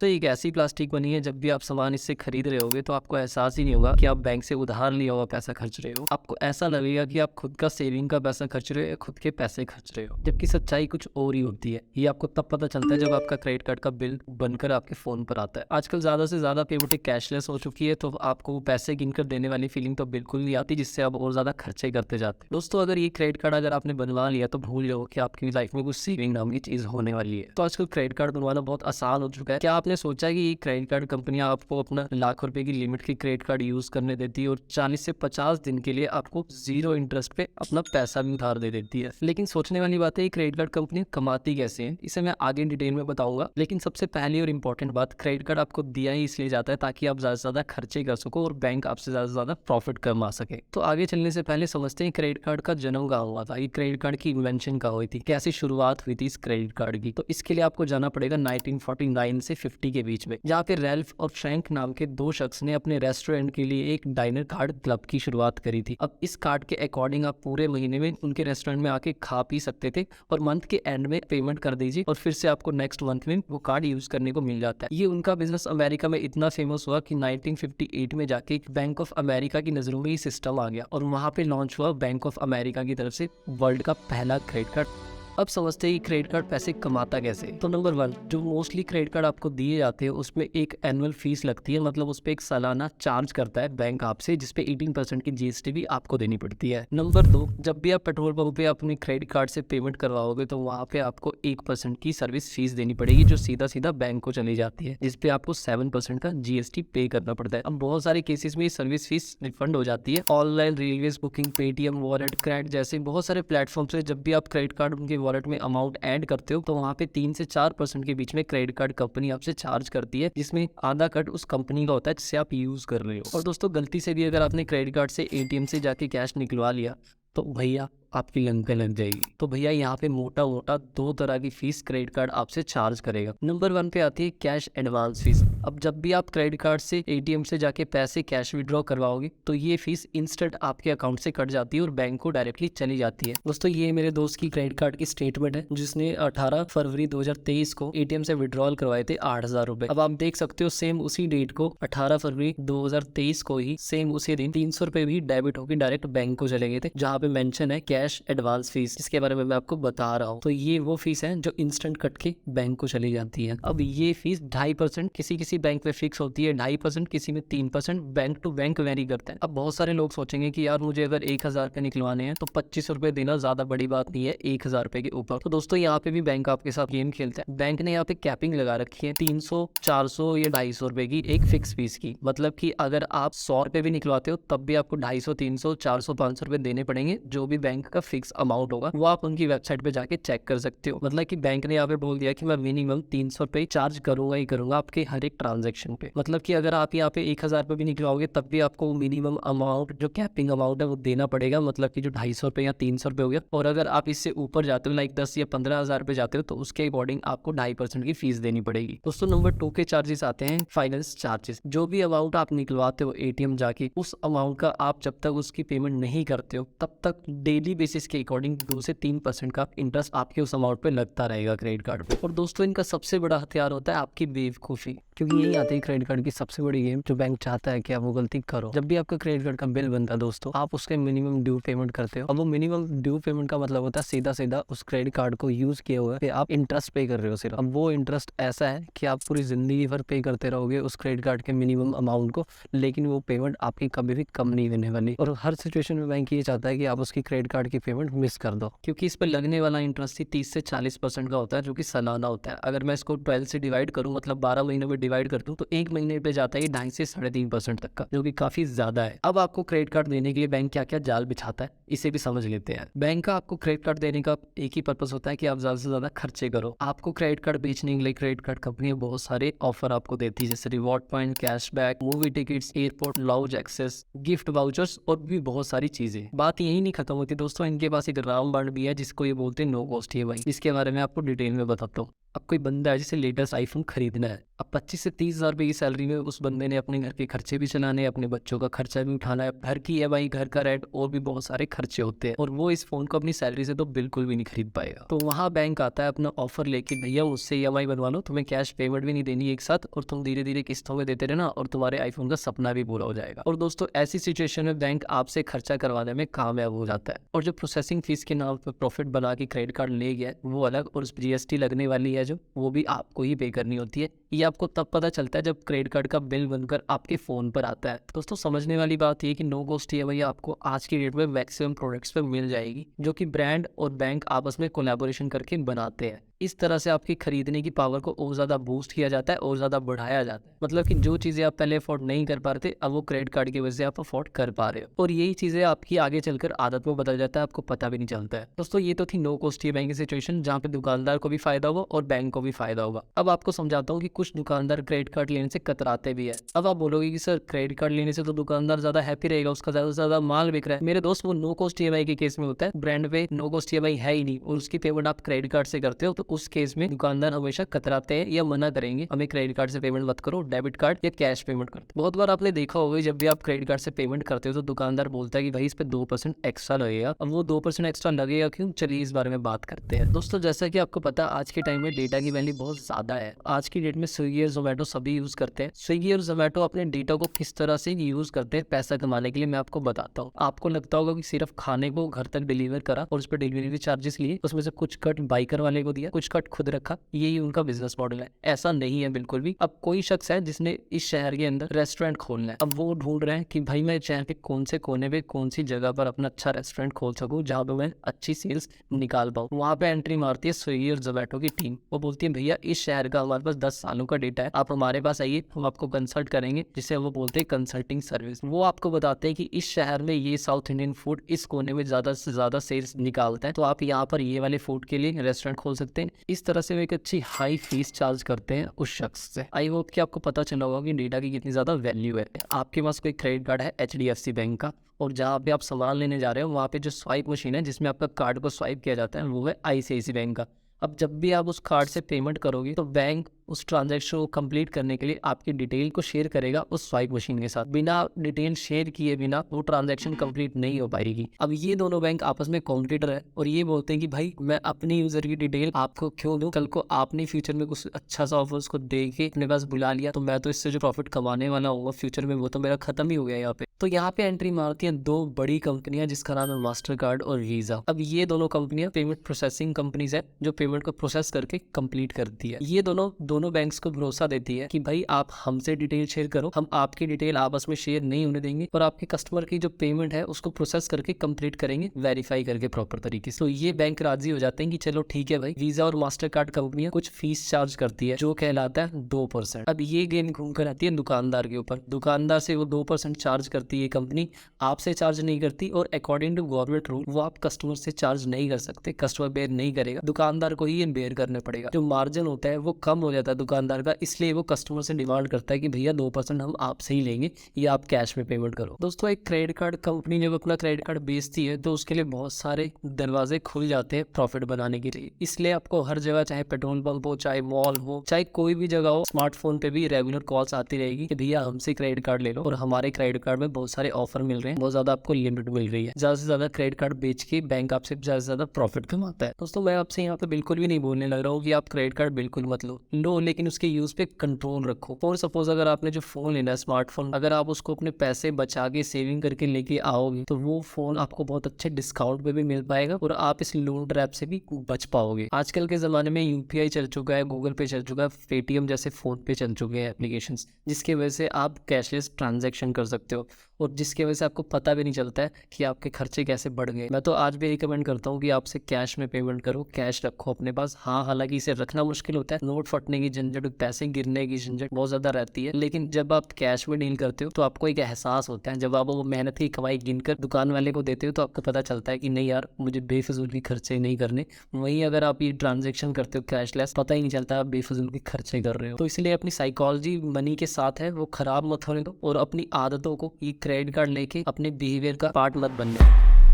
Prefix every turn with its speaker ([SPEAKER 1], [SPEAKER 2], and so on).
[SPEAKER 1] तो एक ऐसी प्लास्टिक बनी है, जब भी आप सामान इससे खरीद रहे होगे तो आपको एहसास ही नहीं होगा कि आप बैंक से उधार लिया हुआ पैसा खर्च रहे हो। आपको ऐसा लगेगा कि आप खुद का सेविंग का पैसा खर्च रहे हो या खुद के पैसे खर्च रहे हो, जबकि सच्चाई कुछ और ही होती है। ये आपको तब पता चलता है जब आपका क्रेडिट कार्ड का बिल बनकर आपके फोन पर आता है। आजकल ज्यादा से ज्यादा पेमेंटें कैशलेस हो चुकी है, तो आपको पैसे गिनकर देने वाली फीलिंग तो बिल्कुल नहीं आती, जिससे आप और ज्यादा खर्चे करते जाते हैं। दोस्तों, अगर ये क्रेडिट कार्ड अगर आपने बनवा लिया तो भूल जाओ कि आपकी लाइफ में कुछ सेविंग नाम की चीज होने वाली है। तो आजकल क्रेडिट कार्ड बनवाना बहुत आसान हो चुका है। क्या आपने सोचा कि ये क्रेडिट कार्ड कंपनियां आपको अपना लाख रुपए की लिमिट की क्रेडिट कार्ड यूज करने देती है और 40 से 50 दिन के लिए आपको 0 इंटरेस्ट पे अपना पैसा भी उधार दे देती है। लेकिन सोचने वाली बात है, ये क्रेडिट कार्ड कंपनी कमाती कैसे है, इसे मैं आगे डिटेल में बताऊंगा। लेकिन सबसे पहली और इंपॉर्टेंट बात, क्रेडिट कार्ड आपको दिया ही इसलिए जाता है ताकि आप ज्यादा से ज्यादा खर्चे कर सको और बैंक आपसे ज्यादा से ज्यादा प्रॉफिट कमा सके। तो आगे चलने से पहले समझते हैं क्रेडिट कार्ड का जन्म कहाँ हुआ था, ये क्रेडिट कार्ड की इन्वेंशन कहाँ हुई थी, कैसी शुरुआत हुई थी इस क्रेडिट कार्ड की। तो इसके लिए आपको जाना पड़ेगा 1949 से 50 के बीच में, जहाँ पे रैल्फ और फ्रैंक नाम के दो शख्स ने अपने रेस्टोरेंट के लिए एक डाइनर कार्ड क्लब की शुरुआत करी थी। अब इस कार्ड के अकॉर्डिंग आप पूरे महीने में उनके रेस्टोरेंट में आके खा पी सकते थे और मंथ के एंड में पेमेंट कर दीजिए और फिर से आपको नेक्स्ट मंथ में वो कार्ड यूज करने को मिल जाता है। ये उनका बिजनेस अमेरिका में इतना फेमस हुआ कि 1958 में जाके बैंक ऑफ अमेरिका की नजरों में ये सिस्टम आ गया और वहां पे लॉन्च हुआ बैंक ऑफ अमेरिका की तरफ से वर्ल्ड का पहला क्रेडिट कार्ड। अब समझते हैं क्रेडिट कार्ड पैसे कमाता कैसे। तो नंबर 1, जो मोस्टली क्रेडिट कार्ड आपको दिए जाते हैं उसमें एक एनुअल फीस लगती है, मतलब उस पर एक सालाना चार्ज करता है बैंक आपसे, जिसपे 18% की जीएसटी भी आपको देनी पड़ती है। नंबर 2, जब भी आप पेट्रोल पंप पे अपने क्रेडिट कार्ड से पेमेंट करवाओगे तो वहाँ पे आपको 1% की सर्विस फीस देनी पड़ेगी, जो सीधा सीधा बैंक को चली जाती है, जिसपे आपको 7% का जीएसटी पे करना पड़ता है। अब बहुत सारे केसेस में ये सर्विस फीस रिफंड हो जाती है। Online railway booking, Paytm wallet, credit जैसे बहुत सारे प्लेटफॉर्म से जब भी आप क्रेडिट कार्ड उनके वॉलेट में अमाउंट ऐड करते हो तो वहाँ पे 3 से 4% के बीच में क्रेडिट कार्ड कंपनी आपसे चार्ज करती है, जिसमें आधा कट उस कंपनी का होता है जिससे आप यूज कर रहे हो। और दोस्तों, गलती से भी अगर आपने क्रेडिट कार्ड से एटीएम से जाके कैश निकलवा लिया तो भैया आपकी लंका लग जाएगी। तो भैया यहाँ पे मोटा मोटा 2 तरह की फीस क्रेडिट कार्ड आपसे चार्ज करेगा। नंबर 1 पे आती है कैश एडवांस फीस। अब जब भी आप क्रेडिट कार्ड से एटीएम से जाके पैसे कैश विड्रॉ करवाओगे तो ये फीस इंस्टेंट आपके अकाउंट से कट जाती है और बैंक को डायरेक्टली चली जाती है। दोस्तों, ये मेरे दोस्त की क्रेडिट कार्ड की स्टेटमेंट है, जिसने 18 फरवरी 2023 को एटीएम से विड्रॉल करवाए थे 8,000 रुपए। अब आप देख सकते हो सेम उसी डेट को 18 फरवरी 2023 को ही सेम उसी दिन 300 रुपए भी डेबिट होकर डायरेक्ट बैंक को चले गए थे, जहाँ पे मेंशन है कैश एडवांस फीस, जिसके बारे में मैं आपको बता रहा हूँ। तो ये वो फीस है जो इंस्टेंट कट के बैंक को चली जाती है। अब ये फीस 2.5% किसी किसी बैंक में फिक्स होती है, 2.5% किसी में 3%, बैंक टू बैंक वेरी करता है। अब बहुत सारे लोग सोचेंगे कि यार मुझे अगर 1,000 रुपए निकलवाने हैं तो 25 रुपए देना ज्यादा बड़ी बात नहीं है 1,000 रुपए के ऊपर। तो दोस्तों, यहाँ पे भी बैंक आपके साथ गेम खेलता है। बैंक ने यहाँ पे कैपिंग लगा रखी है 300, 400 या 250 रुपए की एक फिक्स फीस की। मतलब कि अगर आप 100 रुपए भी निकलवाते हो तब भी आपको 250, 300, 400, 500 रुपए देने पड़ेंगे, जो भी बैंक का फिक्स अमाउंट होगा वो आप उनकी वेबसाइट पे जाके चेक कर सकते हो। मतलब कि बैंक ने यहाँ पे बोल दिया कि मैं मिनिमम 300 रुपए चार्ज करूंगा ही करूंगा आपके हर एक ट्रांजेक्शन पे। मतलब कि अगर आप यहाँ पे 1,000 रुपए भी निकलवाओगे तब भी आपको मिनिमम अमाउंट जो कैपिंग अमाउंट है वो देना पड़ेगा, मतलब कि जो 250 रुपए या 300 रुपए हो गया। और अगर आप इससे ऊपर जाते हो लाइक 10 या 15,000 रुपए जाते हो तो उसके अकॉर्डिंग आपको 2.5% की फीस देनी पड़ेगी। दोस्तों, नंबर 2 के चार्जेस आते हैं फाइनेंस चार्जेस। जो भी अमाउंट आप निकलवाते हो एटीएम जाके, उस अमाउंट का आप जब तक उसकी पेमेंट नहीं करते हो तब तक डेली बेसिस के अकॉर्डिंग 2 से 3% का इंटरेस्ट आपके उस अमाउंट पे लगता रहेगा क्रेडिट कार्ड पे। और दोस्तों, इनका सबसे बड़ा हथियार होता है आपकी बेवकूफी, क्योंकि यही आती है क्रेडिट कार्ड की सबसे बड़ी गेम, जो बैंक चाहता है कि आप वो गलती करो। जब भी आपका क्रेडिट कार्ड का बिल बनता है दोस्तों, आप उसके मिनिमम ड्यू पेमेंट करते हो। अब वो मिनिमम ड्यू पेमेंट का मतलब होता है सीधा सीधा उस क्रेडिट कार्ड को यूज किए हुए आप इंटरेस्ट पे कर रहे हो सिर्फ। अब वो इंटरेस्ट ऐसा है कि आप पूरी जिंदगी भर पे करते रहोगे उस क्रेडिट कार्ड के मिनिमम अमाउंट को, लेकिन वो पेमेंट आपकी कभी भी कम नहीं होने वाली। और हर सिचुएशन में बैंक ये चाहता है कि आप उसकी क्रेडिट कार्ड की पेमेंट मिस कर दो, क्योंकि इस पर लगने वाला इंटरेस्ट ही 30 से 40% का होता है, जो कि सालाना होता है। अगर मैं इसको 12 से डिवाइड करूं, मतलब 12 महीनों में डिवाइड कर दूं, तो एक महीने पे जाता है 2.5 से 3.5% तक का, जो कि काफी ज्यादा है। अब आपको क्रेडिट कार्ड देने के लिए बैंक क्या क्या जाल बिछाता है, इसे भी समझ लेते हैं। बैंक का आपको क्रेडिट कार्ड देने का एक ही पर्पस होता है कि आप ज्यादा से ज्यादा खर्चे करो। आपको क्रेडिट कार्ड बेचने के लिए क्रेडिट कार्ड कंपनी बहुत सारे ऑफर आपको देती है, जैसे reward point, cashback, movie tickets, airport lounge access, gift vouchers और भी बहुत सारी चीजें। बात यही नहीं खत्म होती दोस्तों, इनके पास एक रामबाण भी है जिसको ये बोलते हैं नो कॉस्ट ईएमआई, इसके बारे में आपको डिटेल में बताता हूँ। अब कोई बंदा है जिसे लेटेस्ट आईफोन खरीदना है, अब 25 से 30 हज़ार रुपये की सैलरी में उस बंदे ने अपने घर के खर्चे भी चलाने हैं, अपने बच्चों का खर्चा भी उठाना है, घर की ईएमआई, घर का रेंट और भी बहुत सारे खर्चे होते हैं, और वो इस फोन को अपनी सैलरी से तो बिल्कुल भी नहीं खरीद पाएगा। तो वहाँ बैंक आता है अपना ऑफर लेके, भैया मुझसे ईएमआई बनवा लो, तुम्हें कैश पेमेंट भी नहीं देनी एक साथ, और तुम धीरे धीरे किस्तों में देते रहना, और तुम्हारे आईफोन का सपना भी पूरा हो जाएगा। और दोस्तों ऐसी सिचुएशन में बैंक आपसे खर्चा करवाने में कामयाब हो जाता है, और जो प्रोसेसिंग फीस के नाम पर प्रॉफिट बना के क्रेडिट कार्ड ले गया वो अलग, और उस जीएसटी लगने वाली है जो, वो भी आपको ही पे करनी होती है। ये आपको तब पता चलता है जब क्रेडिट कार्ड का बिल बनकर आपके फ़ोन पर आता है। दोस्तों समझने वाली बात ये कि नो कॉस्ट ईएमआई आपको आज की डेट में मैक्सिमम प्रोडक्ट्स पे मिल जाएगी, जो कि ब्रांड और बैंक आपस में कोलैबोरेशन करके बनाते हैं। इस तरह से आपकी खरीदने की पावर को और ज़्यादा बूस्ट किया जाता है और ज़्यादा बढ़ाया जाता है। मतलब कि जो चीज़ें आप पहले अफोर्ड नहीं कर पा रहे थे, अब वो क्रेडिट कार्ड की वजह से आप अफोर्ड कर पा रहे हो, और यही चीज़ें आपकी आगे चलकर आदत में बदल जाता है, आपको पता भी नहीं चलता है। दोस्तों ये तो थी नो कॉस्ट ईएमआई की सिचुएशन, जहाँ पे दुकानदार को भी फायदा होगा और बैंक को भी फायदा होगा। अब आपको समझाता हूँ कि कुछ दुकानदार क्रेडिट कार्ड लेने से कतराते भी है। अब आप बोलोगे कि सर क्रेडिट कार्ड लेने से तो दुकानदार ज़्यादा हैप्पी रहेगा, उसका ज़्यादा से ज़्यादा माल बिक रहा है। मेरे दोस्त वो नो कॉस्ट ईएमआई के केस में होता है, ब्रांड पे नो कॉस्ट ईएमआई है ही नहीं और उसकी पेमेंट आप क्रेडिट कार्ड से करते हो, तो उस केस में दुकानदार हमेशा कतराते हैं या मना करेंगे, हमें क्रेडिट कार्ड से पेमेंट मत करो, डेबिट कार्ड या कैश पेमेंट करते। बहुत बार आपने देखा होगा जब भी आप क्रेडिट कार्ड से पेमेंट करते हो तो दुकानदार बोलता है कि भाई इस पे 2% एक्स्ट्रा लगेगा। अब वो 2% एक्स्ट्रा लगेगा क्यों, चलिए इस बारे में बात करते हैं। दोस्तों जैसा कि आपको पता है आज के टाइम में डेटा की वैल्यू बहुत ज्यादा है। आज की डेट में स्विगी और जोमेटो सभी यूज करते हैं। स्विगी और जोमेटो अपने डेटा को किस तरह से यूज करते हैं पैसा कमाने के लिए, मैं आपको बताता हूँ। आपको लगता होगा कि सिर्फ खाने को घर तक डिलीवर करा और उस पर डिलीवरी चार्जेस लिए, उसमें से कुछ कट बाइकर वाले को दिया, कुछ कट खुद रखा, यही उनका बिजनेस मॉडल है। ऐसा नहीं है बिल्कुल भी। अब कोई शख्स है जिसने इस शहर के अंदर रेस्टोरेंट खोलना है, अब वो ढूंढ रहे हैं कि भाई मैं शहर के कौन से कोने पे कौन सी जगह पर अपना अच्छा रेस्टोरेंट खोल सकूं जहां पे मैं अच्छी सेल्स निकाल पाऊं। वहां पे एंट्री मारती है स्विगी और जोमेटो की टीम। वो बोलती है भैया इस शहर का हमारे पास 10 सालों का डेटा है, आप हमारे पास आइए, हम आपको कंसल्ट करेंगे, जिसे वो बोलते हैं कंसल्टिंग सर्विस। वो आपको बताते हैं कि इस शहर में ये साउथ इंडियन फूड इस कोने में ज्यादा से ज्यादा सेल्स निकालता है, तो आप यहाँ पर ये वाले फूड के लिए रेस्टोरेंट खोल सकते हैं। इस तरह से वो एक अच्छी हाई फीस चार्ज करते हैं उस शख्स से। आई होप कि आपको पता चला होगा कि डेटा की कितनी ज्यादा वैल्यू है। आपके पास कोई क्रेडिट कार्ड है HDFC बैंक का, और जहाँ पे आप सामान लेने जा रहे हो वहाँ पे जो स्वाइप मशीन है जिसमें आपका कार्ड को स्वाइप किया जाता है वो है ICICI बैंक का। अब जब भी आप उस कार्ड से पेमेंट करोगे तो बैंक उस ट्रांजैक्शन को कंप्लीट करने के लिए आपकी डिटेल को शेयर करेगा उस स्वाइप मशीन के साथ। बिना डिटेल शेयर किए बिना वो ट्रांजैक्शन कंप्लीट नहीं हो पाएगी। अब ये दोनों बैंक आपस में कॉम्पिटिटर है और ये बोलते हैं कि भाई मैं अपने यूजर की डिटेल आपको क्यों दूं, कल को आपने फ्यूचर में कुछ अच्छा सा ऑफर उसको दे के अपने पास बुला लिया तो मैं तो इससे जो प्रॉफिट कमाने वाला हूँ फ्यूचर में वो तो मेरा खत्म ही हो गया यहाँ पे। तो यहाँ पे एंट्री मारती हैं दो बड़ी कंपनियां जिसका नाम है मास्टर कार्ड और वीजा। अब ये दोनों कंपनियां पेमेंट प्रोसेसिंग कंपनीज है जो पेमेंट को प्रोसेस करके कंप्लीट करती है। ये दोनों बैंक्स को भरोसा देती है कि भाई आप हमसे डिटेल शेयर करो, हम आपकी डिटेल आपस में शेयर नहीं होने देंगे और आपके कस्टमर की जो पेमेंट है उसको प्रोसेस करके कंप्लीट करेंगे, वेरीफाई करके प्रॉपर तरीके से। तो ये बैंक राजी हो जाते हैं कि चलो ठीक है भाई, वीजा और मास्टर कार्ड कंपनियां कुछ फीस चार्ज करती है जो कहलाता है 2%। अब ये गेम घूम कर आती है दुकानदार के ऊपर। दुकानदार से वो 2% चार्ज करती है कंपनी, आपसे चार्ज नहीं करती, और अकॉर्डिंग टू गवर्नमेंट रूल वो आप कस्टमर से चार्ज नहीं कर सकते, कस्टमर बेयर नहीं करेगा, दुकानदार को ही बेयर करने पड़ेगा। जो मार्जिन होता है वो कम हो जाता है दुकानदार का, इसलिए वो कस्टमर से डिमांड करता है कि भैया 2% हम आपसे ही लेंगे या आप कैश में पेमेंट करो। दोस्तों एक क्रेडिट कार्ड कंपनी जब अपना क्रेडिट कार्ड बेचती है तो उसके लिए बहुत सारे दरवाजे खुल जाते हैं प्रॉफिट बनाने के लिए। इसलिए आपको हर जगह, चाहे पेट्रोल पंप हो, चाहे मॉल हो, चाहे कोई भी जगह हो, स्मार्टफोन पे भी रेगुलर कॉल्स आती रहेगी कि भैया हमसे क्रेडिट कार्ड ले लो और हमारे क्रेडिट कार्ड में बहुत सारे ऑफर मिल रहे हैं, बहुत ज्यादा आपको लिमिट मिल रही है। ज्यादा से ज्यादा क्रेडिट कार्ड बेच के बैंक आपसे ज्यादा से ज्यादा प्रॉफिट कमाता है। दोस्तों मैं आपसे यहाँ पे बिल्कुल भी नहीं बोलने लग रहा हूँ कि आप क्रेडिट कार्ड बिल्कुल मत लो, लेकिन उसके यूज पे कंट्रोल रखो। फॉर सपोज अगर आपने जो फोन लेना है स्मार्टफोन, अगर आप उसको अपने पैसे बचा के सेविंग करके लेके आओगे तो वो फोन आपको बहुत अच्छे डिस्काउंट पे भी मिल पाएगा और आप इस लोन ट्रैप से भी बच पाओगे। आजकल के जमाने में UPI चल चुका है, गूगल पे चल चुका है, पेटीएम जैसे फोन पे चल चुके हैं एप्लीकेशंस, जिसकी वजह से आप कैशलेस ट्रांजैक्शन कर सकते हो और जिसकी वजह से आपको पता भी नहीं चलता है कि आपके खर्चे कैसे बढ़ गए। मैं तो आज भी रिकमेंड करता हूँ कि आपसे कैश में पेमेंट करो, कैश रखो अपने पास। हाँ हालांकि इसे रखना मुश्किल होता है, नोट फटने की झंझट, पैसे गिरने की झंझट बहुत ज्यादा रहती है, लेकिन जब आप कैश में डील करते हो तो आपको एक एहसास होता है। जब आप वो मेहनत की कमाई गिनकर दुकान वाले को देते हो तो आपको पता चलता है कि नहीं यार मुझे बेफिजूल की खर्चे नहीं करने। वहीं अगर आप ये ट्रांजेक्शन करते हो कैशलेस, पता ही नहीं चलता आप बेफिजूल की खर्चे कर रहे हो। तो इसलिए अपनी साइकोलॉजी मनी के साथ है वो खराब मत होने दो और अपनी आदतों को ये क्रेडिट कार्ड लेके अपने बिहेवियर का पार्ट मत बनने दो।